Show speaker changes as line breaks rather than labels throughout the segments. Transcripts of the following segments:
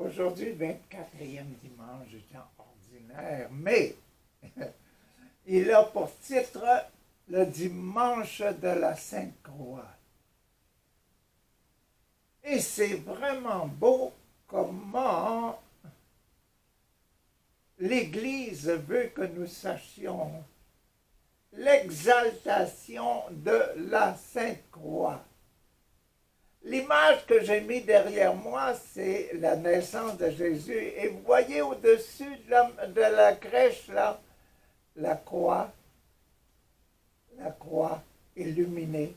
Aujourd'hui, le 24e dimanche du temps ordinaire, mais il a pour titre le dimanche de la Sainte Croix. Et c'est vraiment beau comment l'Église veut que nous sachions l'exaltation de la Sainte Croix. L'image que j'ai mise derrière moi, c'est la naissance de Jésus. Et vous voyez au-dessus de la crèche, là, la croix illuminée.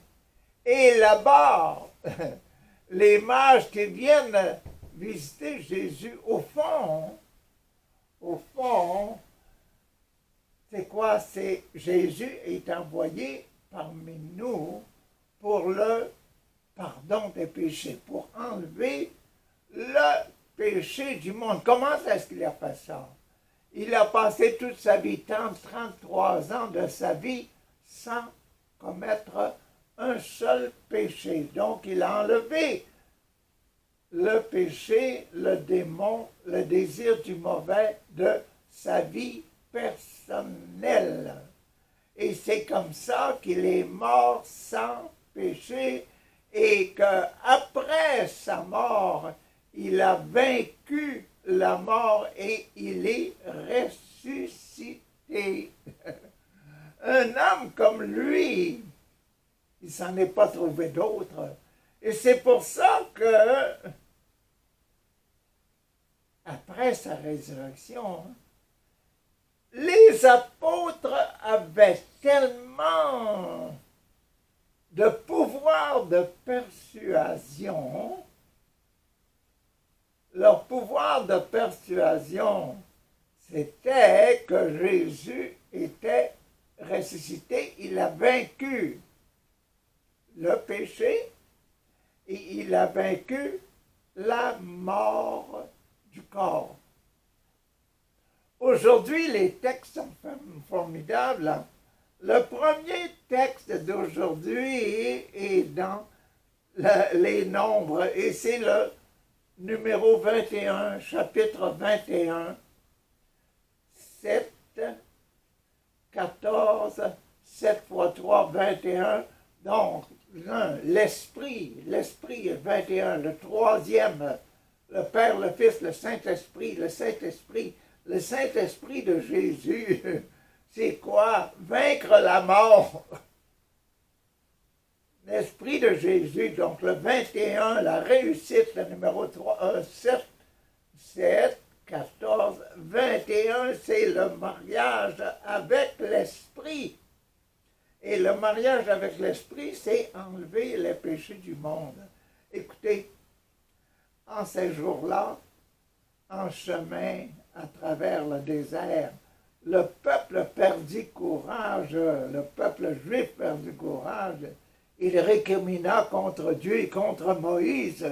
Et là-bas, les mages qui viennent visiter Jésus, au fond, c'est quoi? C'est Jésus est envoyé parmi nous pour le pardon des péchés, pour enlever le péché du monde. Comment est-ce qu'il a fait ça? Il a passé toute sa vie, 33 ans de sa vie, sans commettre un seul péché. Donc, il a enlevé le péché, le démon, le désir du mauvais de sa vie personnelle. Et c'est comme ça qu'il est mort sans péché et qu'après sa mort, il a vaincu la mort et il est ressuscité. Un homme comme lui, il s'en est pas trouvé d'autre. Et c'est pour ça que, après sa résurrection, les apôtres avaient tellement de pouvoir de persuasion. Leur pouvoir de persuasion, c'était que Jésus était ressuscité, il a vaincu le péché et il a vaincu la mort du corps. Aujourd'hui, les textes sont formidables. Le premier texte d'aujourd'hui est dans les Nombres et c'est le numéro 21, chapitre 21, 7, 14, 7 fois 3, 21. Donc, l'Esprit est 21, le troisième, le Père, le Fils, le Saint-Esprit, le Saint-Esprit de Jésus. C'est quoi? Vaincre la mort. L'Esprit de Jésus, donc le 21, la réussite, le numéro 3, 7, 14, 21, c'est le mariage avec l'Esprit. Et le mariage avec l'Esprit, c'est enlever les péchés du monde. Écoutez, en ces jours-là, en chemin à travers le désert, le peuple perdit courage, le peuple juif perdit courage. Il récrimina contre Dieu et contre Moïse.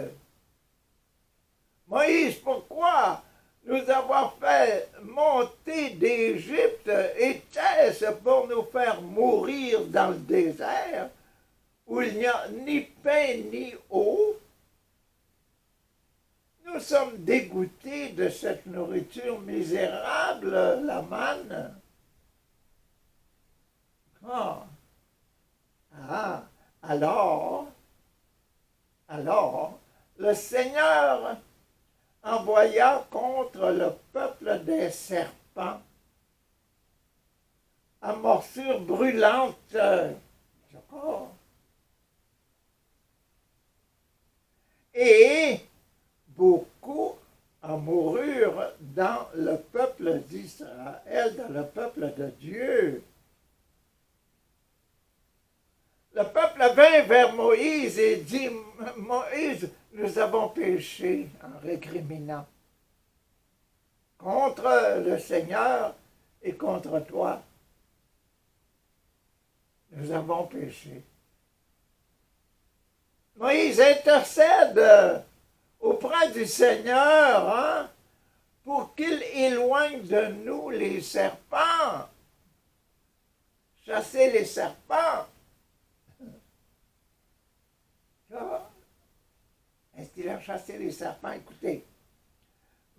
Moïse, pourquoi nous avoir fait monter d'Égypte? Était-ce pour nous faire mourir dans le désert, où il n'y a ni pain ni eau? Nous sommes dégoûtés de cette nourriture misérable, la manne. Alors, le Seigneur envoya contre le peuple des serpents à morsure brûlante. Et beaucoup en moururent dans le peuple d'Israël, dans le peuple de Dieu. Le peuple vint vers Moïse et dit, Moïse, nous avons péché en récriminant contre le Seigneur et contre toi. Nous avons péché. Moïse intercède auprès du Seigneur pour qu'il éloigne de nous les serpents. Chasser les serpents. Est-ce qu'il a chassé les serpents? Écoutez,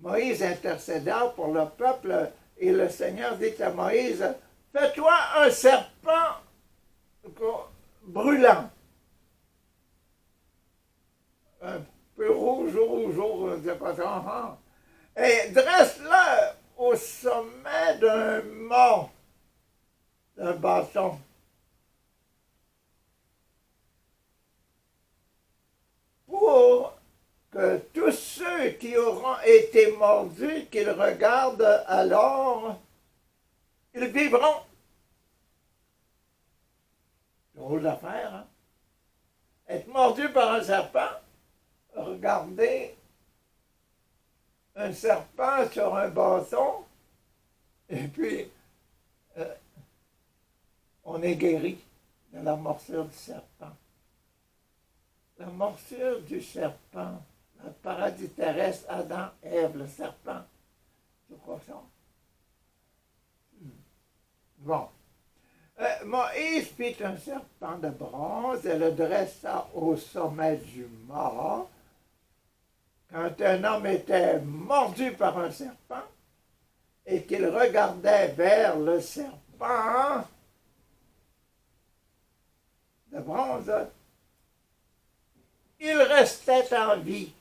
Moïse intercéda pour le peuple et le Seigneur dit à Moïse, fais-toi un serpent brûlant, un peu rouge, je ne sais pas ça, et dresse-le au sommet d'un mont, d'un bâton. Pour que tous ceux qui auront été mordus, qu'ils regardent alors, ils vivront. Drôle d'affaire, hein? Être mordu par un serpent, regarder un serpent sur un bâton, et puis on est guéri de la morsure du serpent. La morsure du serpent, le paradis terrestre, Adam, Ève, le serpent, c'est quoi ça? Bon. Moïse fit un serpent de bronze et le dressa au sommet du mât. Quand un homme était mordu par un serpent et qu'il regardait vers le serpent de bronze, il restait en vie,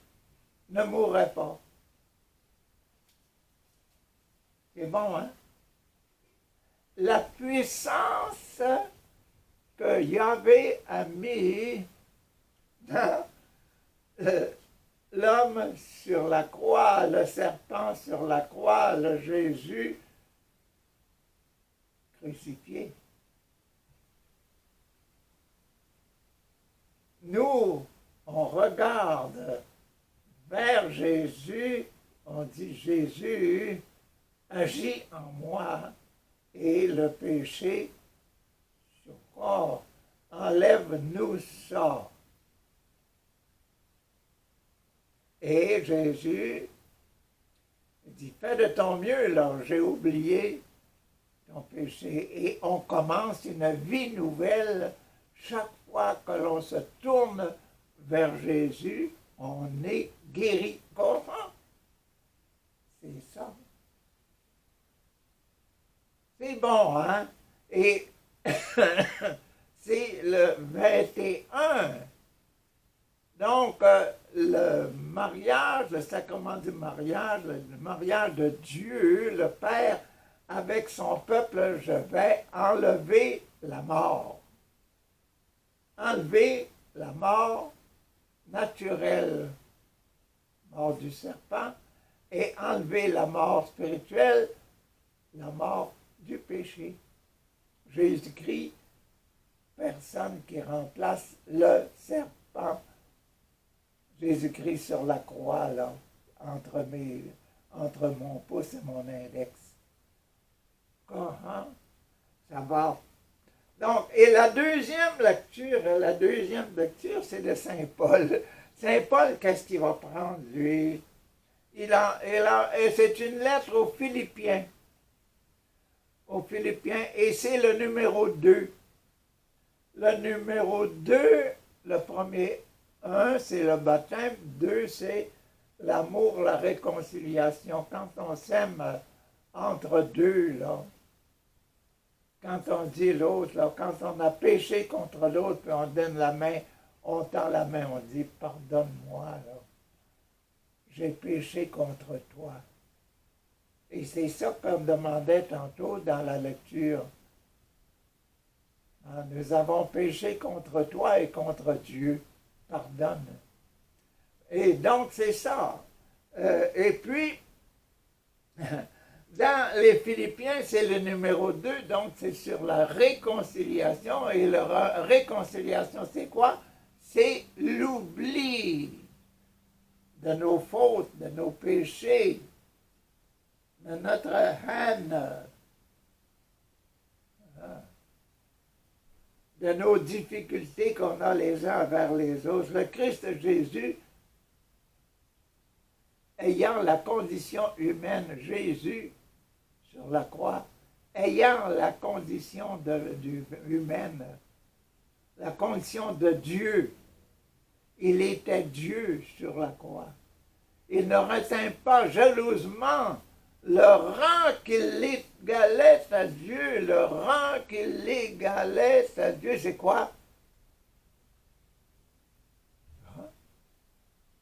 ne mourait pas. C'est bon, hein? La puissance que Yahvé a mis dans l'homme sur la croix, le serpent sur la croix, le Jésus crucifié. Nous, on regarde vers Jésus, on dit Jésus agit en moi et le péché sur corps, enlève-nous ça. Et Jésus dit, fais de ton mieux, là, j'ai oublié ton péché. Et on commence une vie nouvelle. Chaque fois que l'on se tourne vers Jésus, on est guéri. Comment? C'est ça. C'est bon, hein? Et c'est le 21. Donc, le mariage, le sacrement du mariage, le mariage de Dieu, le Père, avec son peuple, je vais enlever la mort. Enlever la mort naturelle, mort du serpent, et enlever la mort spirituelle, la mort du péché. Jésus-Christ, personne qui remplace le serpent. Jésus-Christ sur la croix, là, entre mon pouce et mon index. Comment ça va? Donc, et la deuxième lecture, c'est de Saint Paul. Saint Paul, qu'est-ce qu'il va prendre, lui? Et c'est une lettre aux Philippiens. Et c'est le numéro 2. Le numéro 2, le premier 1, c'est le baptême, 2, c'est l'amour, la réconciliation. Quand on s'aime entre deux, là, quand on dit l'autre, là, quand on a péché contre l'autre, puis on donne la main, on tend la main, on dit « Pardonne-moi, là, j'ai péché contre toi. » Et c'est ça qu'on demandait tantôt dans la lecture. Nous avons péché contre toi et contre Dieu. Pardonne. Et donc, c'est ça. Et puis, dans les Philippiens, c'est le numéro 2, donc c'est sur la réconciliation. Et la réconciliation, c'est quoi? C'est l'oubli de nos fautes, de nos péchés, de notre haine, de nos difficultés qu'on a les uns vers les autres. Le Christ Jésus, ayant la condition humaine, Jésus, sur la croix, ayant la condition humaine, la condition de Dieu, il était Dieu sur la croix. il ne retint pas jalousement le rang qui l'égalait à Dieu. Le rang qui l'égalait à Dieu, c'est quoi?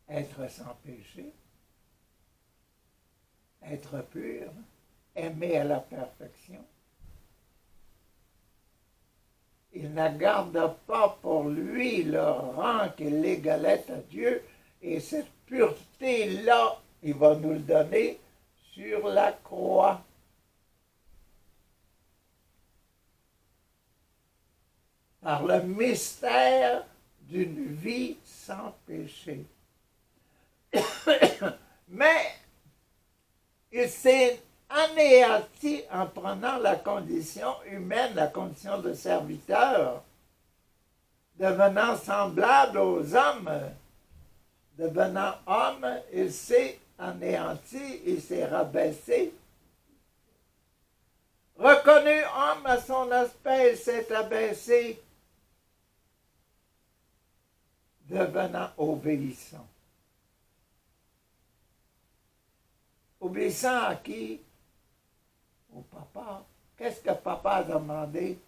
Être sans péché, être pur, aimer à la perfection. Il ne garde pas pour lui le rang qui l'égalait à Dieu, et cette pureté-là, il va nous le donner sur la croix. Par le mystère d'une vie sans péché. Mais il s'est anéanti en prenant la condition humaine, la condition de serviteur, devenant semblable aux hommes. Devenant homme, il s'est anéanti, il s'est rabaissé. Reconnu homme à son aspect, il s'est abaissé, devenant obéissant. Obéissant à qui? Au papa. Qu'est-ce que papa a demandé?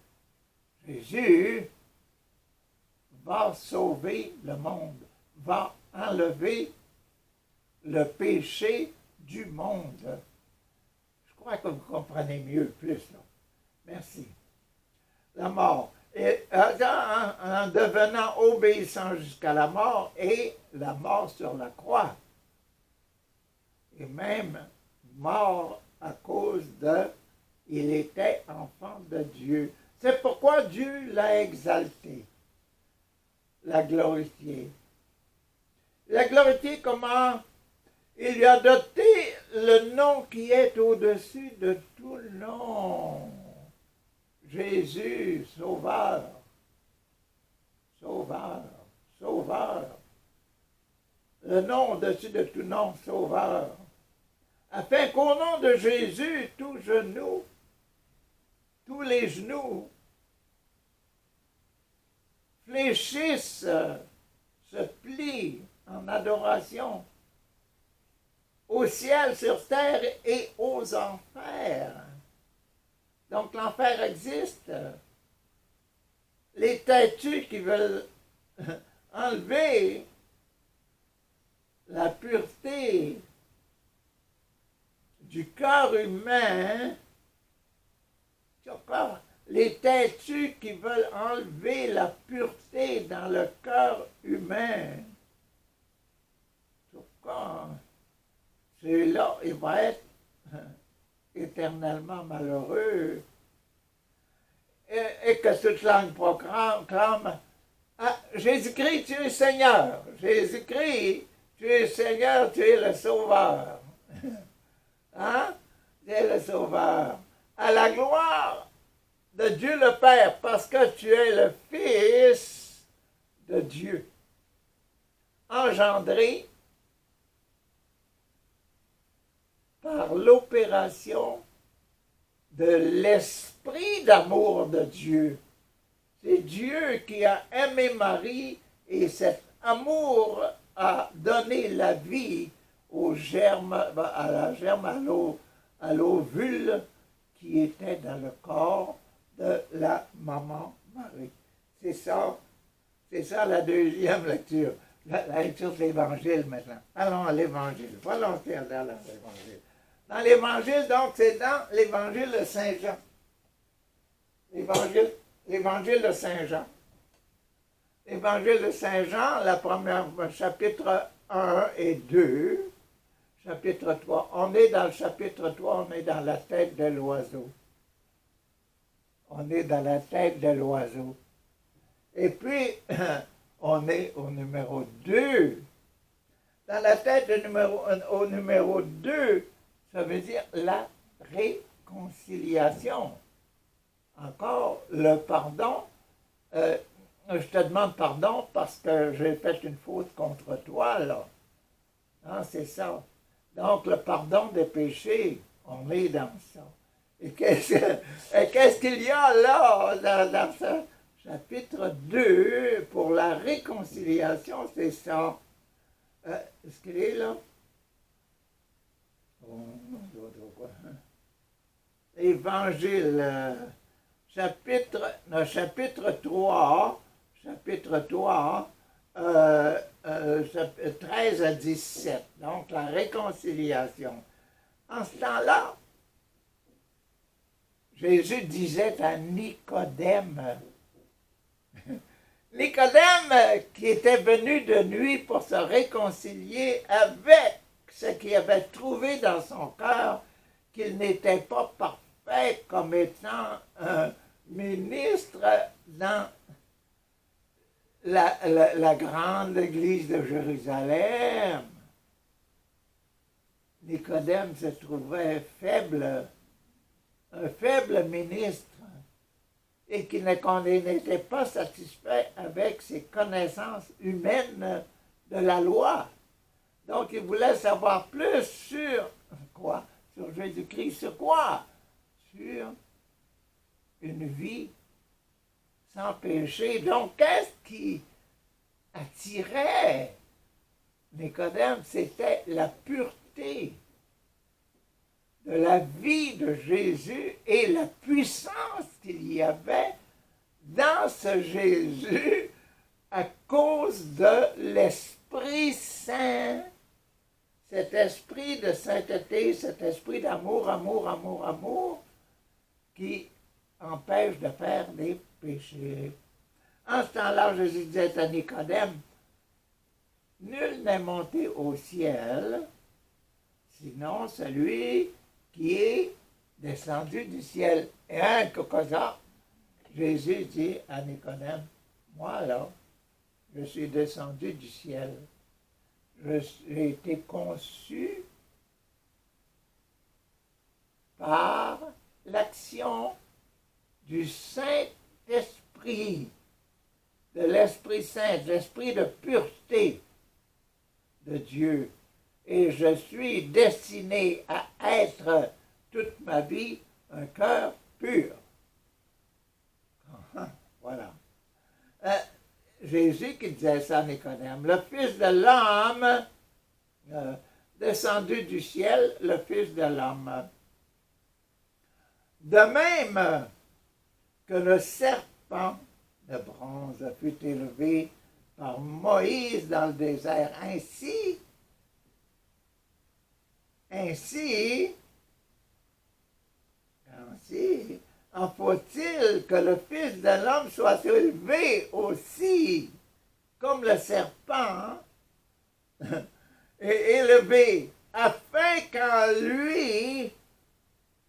Jésus va sauver le monde, va enlever le péché du monde. Je crois que vous comprenez mieux, plus. Là. Merci. La mort. Et, en devenant obéissant jusqu'à la mort, et la mort sur la croix. Et même mort à cause de il était enfant de Dieu. C'est pourquoi Dieu l'a exalté, l'a glorifié. L'a glorifié comment? Il lui a doté le nom qui est au-dessus de tout nom. Jésus, Sauveur, Sauveur, Sauveur. Le nom au-dessus de tout nom, Sauveur. Afin qu'au nom de Jésus, tous les genoux, fléchissent, se plient en adoration au ciel, sur terre et aux enfers. Donc l'enfer existe. Les têtus qui veulent enlever la pureté du cœur humain, les têtus qui veulent enlever la pureté dans le cœur humain, celui-là, il va être éternellement malheureux. Et que toute langue proclame, ah, Jésus-Christ, tu es Seigneur. Jésus-Christ, tu es Seigneur, tu es le Sauveur. Hein? Tu es le Sauveur. À la gloire de Dieu le Père, parce que tu es le Fils de Dieu, engendré par l'opération de l'esprit d'amour de Dieu. C'est Dieu qui a aimé Marie et cet amour a donné la vie au germe, à l'ovule qui était dans le corps de la maman Marie. C'est ça la deuxième lecture. La lecture de l'Évangile maintenant. Allons à l'Évangile. Volontiers aller à l'Évangile. Dans l'Évangile, donc, c'est dans l'Évangile de Saint Jean. L'Évangile de Saint Jean. L'Évangile de Saint Jean, la première, chapitre 1 et 2, chapitre 3. On est dans le chapitre 3, on est dans la tête de l'oiseau. On est dans la tête de l'oiseau. Et puis, on est au numéro 2. Dans la tête au numéro 2, ça veut dire la réconciliation. Encore, le pardon. Je te demande pardon parce que j'ai fait une faute contre toi, là. Hein, c'est ça. Donc, le pardon des péchés, on est dans ça. Et qu'est-ce qu'il y a là, dans ce chapitre 2, pour la réconciliation, c'est ça. Est-ce qu'il est là? Évangile, chapitre 3, 13 à 17, donc la réconciliation. En ce temps-là, Jésus disait à Nicodème, Nicodème qui était venu de nuit pour se réconcilier avec ce qu'il avait trouvé dans son cœur, qu'il n'était pas parfait comme étant un ministre dans la grande église de Jérusalem. Nicodème se trouvait faible, un faible ministre, et qui n'était pas satisfait avec ses connaissances humaines de la loi. Donc il voulait savoir plus sur quoi? Sur Jésus-Christ, sur quoi? Sur une vie sans péché. Donc qu'est-ce qui attirait Nicodème? C'était la pureté de la vie de Jésus et la puissance qu'il y avait dans ce Jésus à cause de l'Esprit Saint, cet esprit de sainteté, cet esprit d'amour, amour, qui empêche de faire des péchés. En ce temps-là, Jésus disait à Nicodème, « Nul n'est monté au ciel, sinon celui qui est descendu du ciel. » Et un ça, Jésus dit à Nicodème, « Moi, là, je suis descendu du ciel. J'ai été conçu par l'action du Saint-Esprit, de l'Esprit Saint, de l'Esprit de pureté de Dieu. Et je suis destiné à être toute ma vie un cœur pur. » Voilà. Jésus qui disait ça à Nicodème, le Fils de l'homme, descendu du ciel, le Fils de l'homme. De même que le serpent de bronze fut élevé par Moïse dans le désert, ainsi, en faut-il que le Fils de l'homme soit élevé aussi, comme le serpent, est élevé, afin qu'en lui,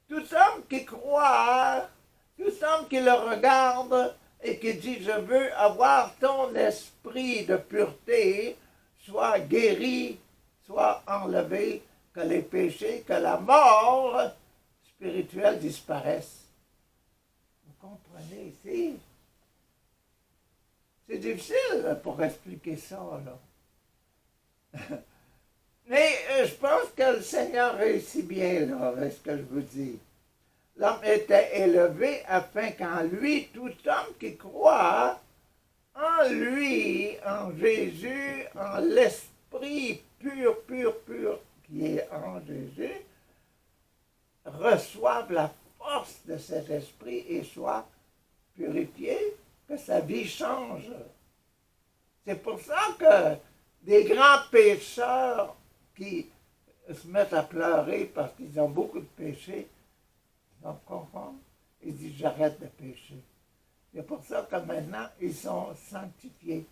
tout homme qui croit, tout homme qui le regarde et qui dit « Je veux avoir ton esprit de pureté », soit guéri, soit enlevé, que les péchés, que la mort spirituelle disparaissent. Vous comprenez ici? C'est difficile pour expliquer ça, là. Mais je pense que le Seigneur réussit bien, là, avec ce que je vous dis. L'homme était élevé afin qu'en lui, tout homme qui croit en lui, en Jésus, en l'esprit pur, qui est en Jésus, reçoive la force de cet esprit et soit purifié, que sa vie change. C'est pour ça que des grands pécheurs qui se mettent à pleurer parce qu'ils ont beaucoup de péchés, ils sont conformes, ils disent j'arrête de pécher. C'est pour ça que maintenant ils sont sanctifiés,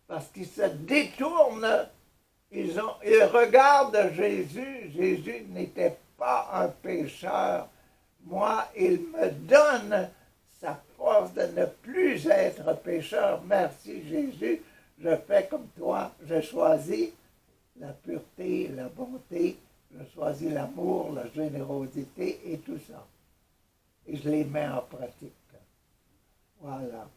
parce qu'ils se détournent, ils regardent Jésus. Jésus n'était pas un pécheur. Moi, il me donne sa force de ne plus être pécheur. Merci Jésus, je fais comme toi, je choisis la pureté, la bonté, je choisis l'amour, la générosité et tout ça. Et je les mets en pratique. Voilà.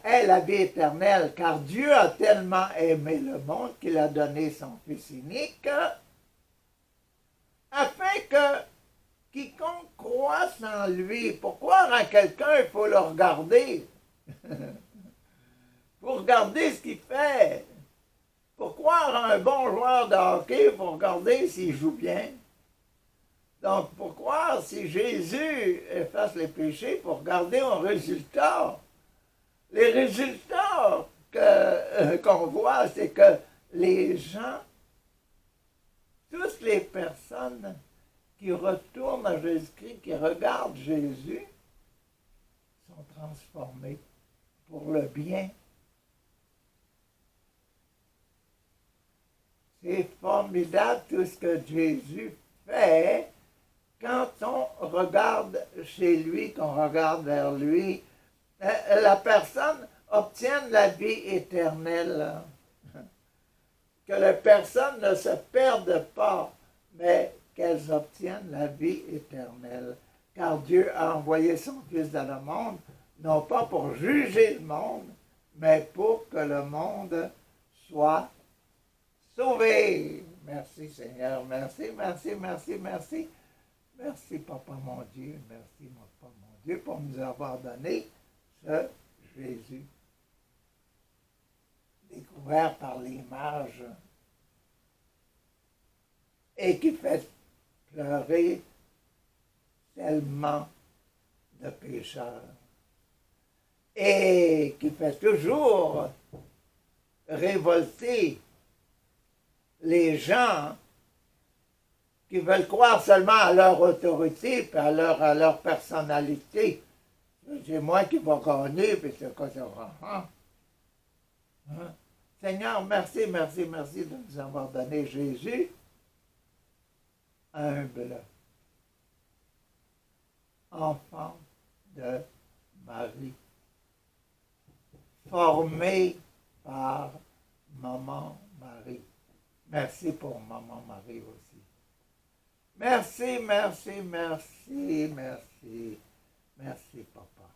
Est la vie éternelle, car Dieu a tellement aimé le monde qu'il a donné son Fils unique, afin que quiconque croisse en lui, pour croire en quelqu'un, il faut le regarder. Il faut regarder ce qu'il fait. Il Pourquoi un bon joueur de hockey pour regarder s'il joue bien? Donc, pourquoi, si Jésus efface les péchés, pour regarder un résultat? Les résultats qu'on voit, c'est que les gens, toutes les personnes qui retournent à Jésus-Christ, qui regardent Jésus, sont transformées pour le bien. C'est formidable tout ce que Jésus fait quand on regarde chez lui, qu'on regarde vers lui. La personne obtient la vie éternelle. Que les personnes ne se perdent pas, mais qu'elles obtiennent la vie éternelle. Car Dieu a envoyé son Fils dans le monde, non pas pour juger le monde, mais pour que le monde soit sauvé. Merci Seigneur, merci, merci, merci, merci. Merci Papa mon Dieu, merci Papa mon Dieu pour nous avoir donné ce Jésus. Découvert par les mages et qui fait pleurer tellement de pécheurs et qui fait toujours révolter les gens qui veulent croire seulement à leur autorité et à leur personnalité. C'est moi qui vais gagner, puis c'est quoi ça? Hein? Seigneur, merci, merci, merci de nous avoir donné Jésus, humble, enfant de Marie, formé par Maman Marie. Merci pour Maman Marie aussi. Merci, merci, merci, merci, merci, Papa.